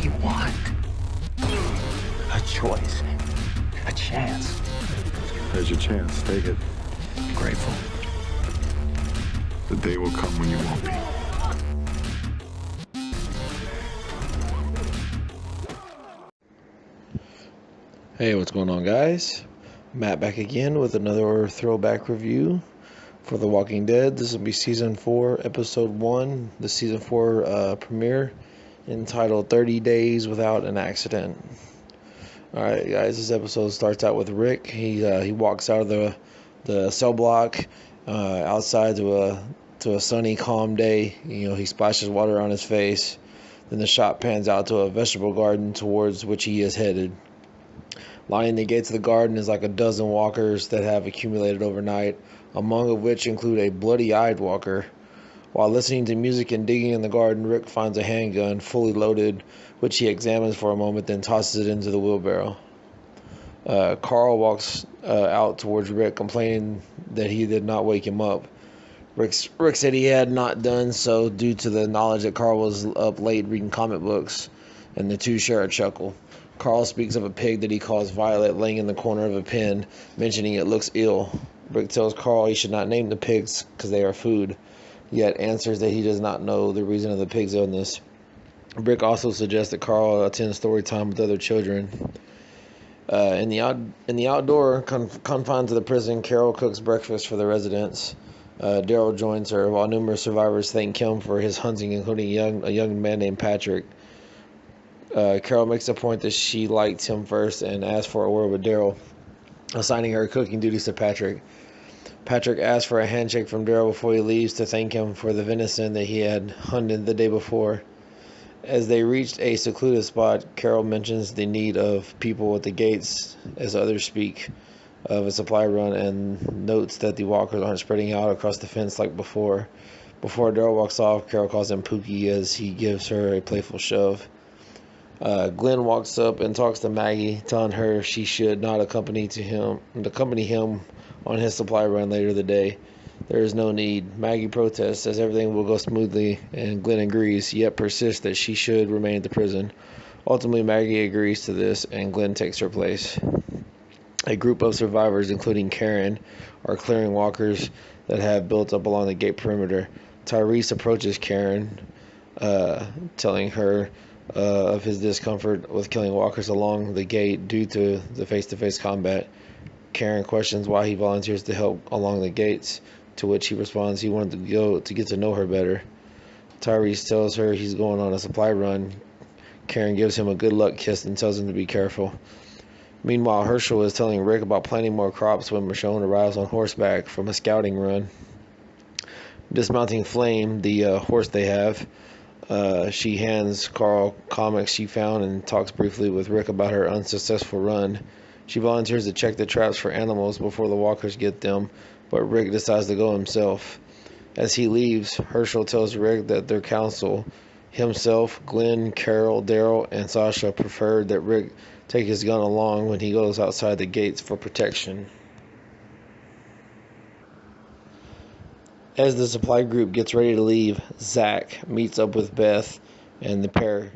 do you want? A choice. A chance. There's your chance. Take it. Grateful. The day will come when you won't be. Hey, what's going on, guys? Matt back again with another throwback review for The Walking Dead. This will be Season 4, Episode 1, the Season 4 premiere, entitled 30 Days Without an Accident. Alright, guys, this episode starts out with Rick. He walks out of the cell block outside to a sunny, calm day. You know, he splashes water on his face. Then the shot pans out to a vegetable garden towards which he is headed. Lining the gates of the garden is like a dozen walkers that have accumulated overnight, among of which include a bloody-eyed walker. While listening to music and digging in the garden, Rick finds a handgun, fully loaded, which he examines for a moment, then tosses it into the wheelbarrow. Carl walks out towards Rick, complaining that he did not wake him up. Rick said he had not done so due to the knowledge that Carl was up late reading comic books, and the two share a chuckle. Carl speaks of a pig that he calls Violet laying in the corner of a pen, mentioning it looks ill. Rick tells Carl he should not name the pigs because they are food, yet answers that he does not know the reason of the pig's illness. Rick also suggests that Carl attend story time with other children. In the outdoor confines of the prison, Carol cooks breakfast for the residents. Daryl joins her, while numerous survivors thank him for his hunting, including a young man named Patrick. Carol makes a point that she liked him first and asks for a word with Daryl, assigning her cooking duties to Patrick. Patrick asks for a handshake from Daryl before he leaves to thank him for the venison that he had hunted the day before. As they reached a secluded spot, Carol mentions the need of people at the gates as others speak of a supply run and notes that the walkers aren't spreading out across the fence like before. Before Daryl walks off, Carol calls him Pookie as he gives her a playful shove. Glenn walks up and talks to Maggie, telling her she should not accompany him on his supply run later the day. There is no need. Maggie protests as everything will go smoothly, and Glenn agrees, yet persists that she should remain at the prison. Ultimately, Maggie agrees to this, and Glenn takes her place. A group of survivors, including Karen, are clearing walkers that have built up along the gate perimeter. Tyrese approaches Karen, telling her of his discomfort with killing walkers along the gate due to the face-to-face combat. Karen questions why he volunteers to help along the gates, to which he responds he wanted to go to get to know her better. Tyrese tells her he's going on a supply run. Karen gives him a good luck kiss and tells him to be careful. Meanwhile, Herschel is telling Rick about planting more crops when Michonne arrives on horseback from a scouting run. Dismounting Flame, the horse they have, she hands Carl comics she found and talks briefly with Rick about her unsuccessful run. She volunteers to check the traps for animals before the walkers get them, but Rick decides to go himself. As he leaves, Herschel tells Rick that their council, himself, Glenn, Carol, Daryl, and Sasha, preferred that Rick take his gun along when he goes outside the gates for protection. As the supply group gets ready to leave, Zach meets up with Beth, and the pair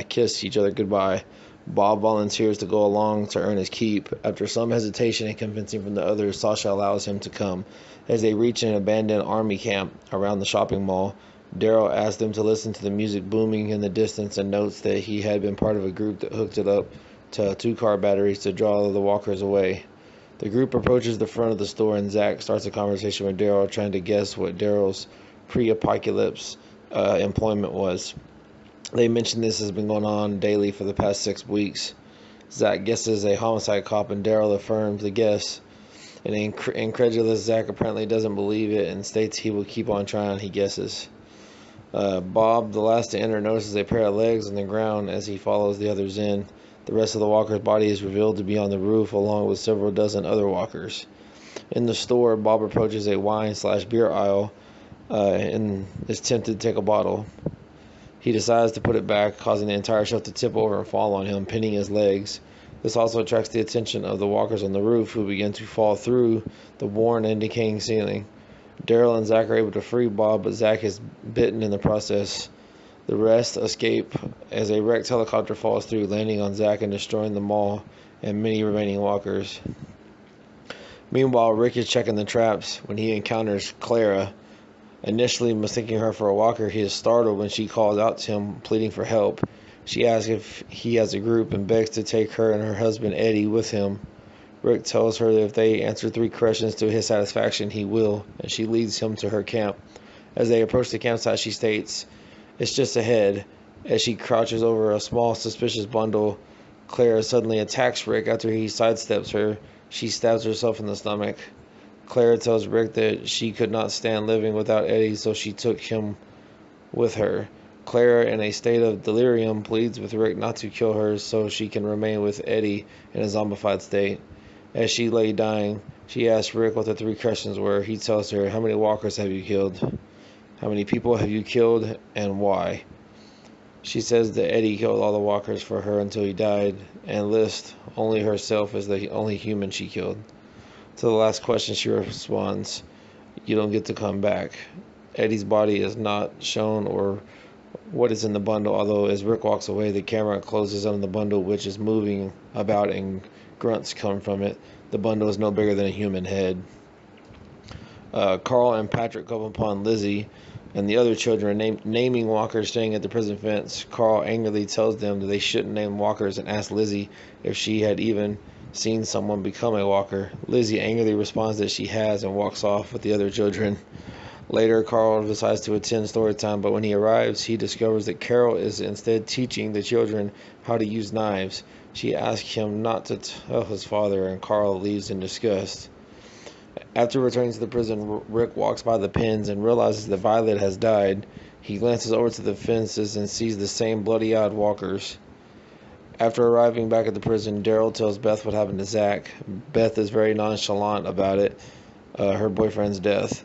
kiss each other goodbye. Bob volunteers to go along to earn his keep. After some hesitation and convincing from the others, Sasha allows him to come. As they reach an abandoned army camp around the shopping mall, Daryl asks them to listen to the music booming in the distance and notes that he had been part of a group that hooked it up to 2-car batteries to draw the walkers away. The group approaches the front of the store, and Zach starts a conversation with Daryl, trying to guess what Daryl's pre-apocalypse employment was. They mention this has been going on daily for the past 6 weeks. Zach guesses a homicide cop, and Daryl affirms the guess. An incredulous Zach apparently doesn't believe it and states he will keep on trying, he guesses. Bob, the last to enter, notices a pair of legs on the ground as he follows the others in. The rest of the walker's body is revealed to be on the roof, along with several dozen other walkers. In the store, Bob approaches a wine/beer aisle and is tempted to take a bottle. He decides to put it back, causing the entire shelf to tip over and fall on him, pinning his legs. This also attracts the attention of the walkers on the roof, who begin to fall through the worn and decaying ceiling. Daryl and Zach are able to free Bob, but Zach is bitten in the process. The rest escape as a wrecked helicopter falls through, landing on Zack and destroying the mall and many remaining walkers. Meanwhile, Rick is checking the traps when he encounters Clara. Initially mistaking her for a walker, he is startled when she calls out to him, pleading for help. She asks if he has a group and begs to take her and her husband Eddie with him. Rick tells her that if they answer 3 questions to his satisfaction, he will, and she leads him to her camp. As they approach the campsite, she states, "It's just ahead." As she crouches over a small, suspicious bundle, Clara suddenly attacks Rick after he sidesteps her. She stabs herself in the stomach. Clara tells Rick that she could not stand living without Eddie, so she took him with her. Clara, in a state of delirium, pleads with Rick not to kill her so she can remain with Eddie in a zombified state. As she lay dying, she asks Rick what the 3 questions were. He tells her, "How many walkers have you killed? How many people have you killed, and why?" She says that Eddie killed all the walkers for her until he died, and lists only herself as the only human she killed. To the last question, she responds, "You don't get to come back." Eddie's body is not shown or what is in the bundle, although as Rick walks away, the camera closes on the bundle, which is moving about and grunts come from it. The bundle is no bigger than a human head. Carl and Patrick come upon Lizzie and the other children naming walkers staying at the prison fence. Carl angrily tells them that they shouldn't name walkers and asks Lizzie if she had even seen someone become a walker. Lizzie angrily responds that she has and walks off with the other children. Later, Carl decides to attend story time, but when he arrives, he discovers that Carol is instead teaching the children how to use knives. She asks him not to tell his father, and Carl leaves in disgust. After returning to the prison, Rick walks by the pens and realizes that Violet has died. He glances over to the fences and sees the same bloody-eyed walkers. After arriving back at the prison, Daryl tells Beth what happened to Zack. Beth is very nonchalant about it, her boyfriend's death,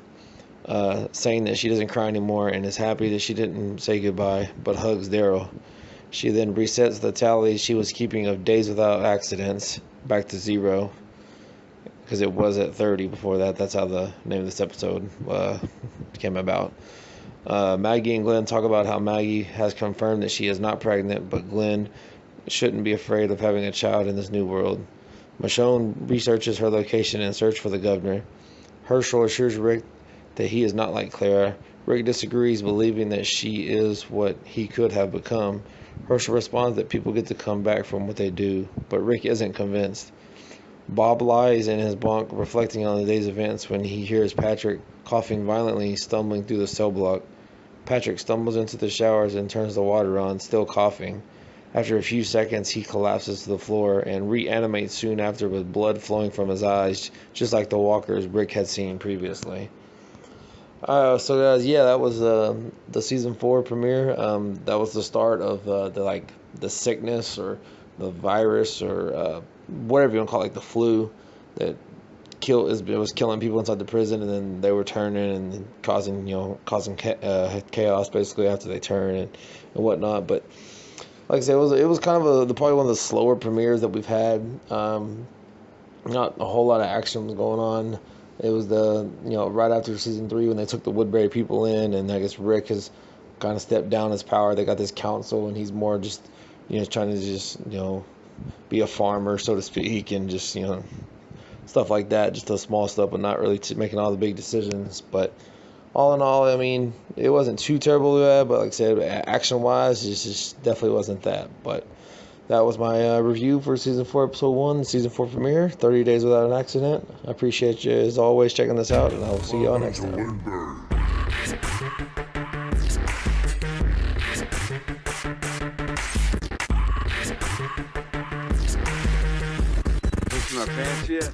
saying that she doesn't cry anymore and is happy that she didn't say goodbye, but hugs Daryl. She then resets the tally she was keeping of days without accidents back to 0, because it was at 30 before that. That's how the name of this episode came about. Maggie and Glenn talk about how Maggie has confirmed that she is not pregnant, but Glenn shouldn't be afraid of having a child in this new world. Michonne researches her location and search for the governor. Herschel assures Rick that he is not like Clara. Rick disagrees, believing that she is what he could have become. Herschel responds that people get to come back from what they do, but Rick isn't convinced. Bob lies in his bunk, reflecting on the day's events when he hears Patrick coughing violently, stumbling through the cell block. Patrick stumbles into the showers and turns the water on, still coughing. After a few seconds, he collapses to the floor and reanimates soon after with blood flowing from his eyes, just like the walkers Rick had seen previously. So guys, yeah, that was the season 4 premiere. That was the start of the sickness or the virus or whatever you want to call it, like the flu that was killing people inside the prison, and then they were turning and causing chaos basically after they turn and whatnot. But like I said, it was kind of probably one of the slower premieres that we've had. Not a whole lot of action was going on. It was right after season 3 when they took the Woodbury people in, and I guess Rick has kind of stepped down his power. They got this council, and he's more just trying to just be a farmer, so to speak, and just stuff like that, just the small stuff, but not really making all the big decisions. But all in all, I mean, it wasn't too terrible bad, but like I said, action-wise, it just definitely wasn't that. But that was my review for Season 4, Episode 1, Season 4 premiere, 30 Days Without an Accident. I appreciate you, as always, checking this out, and I will see y'all next time. Pushing my pants yet?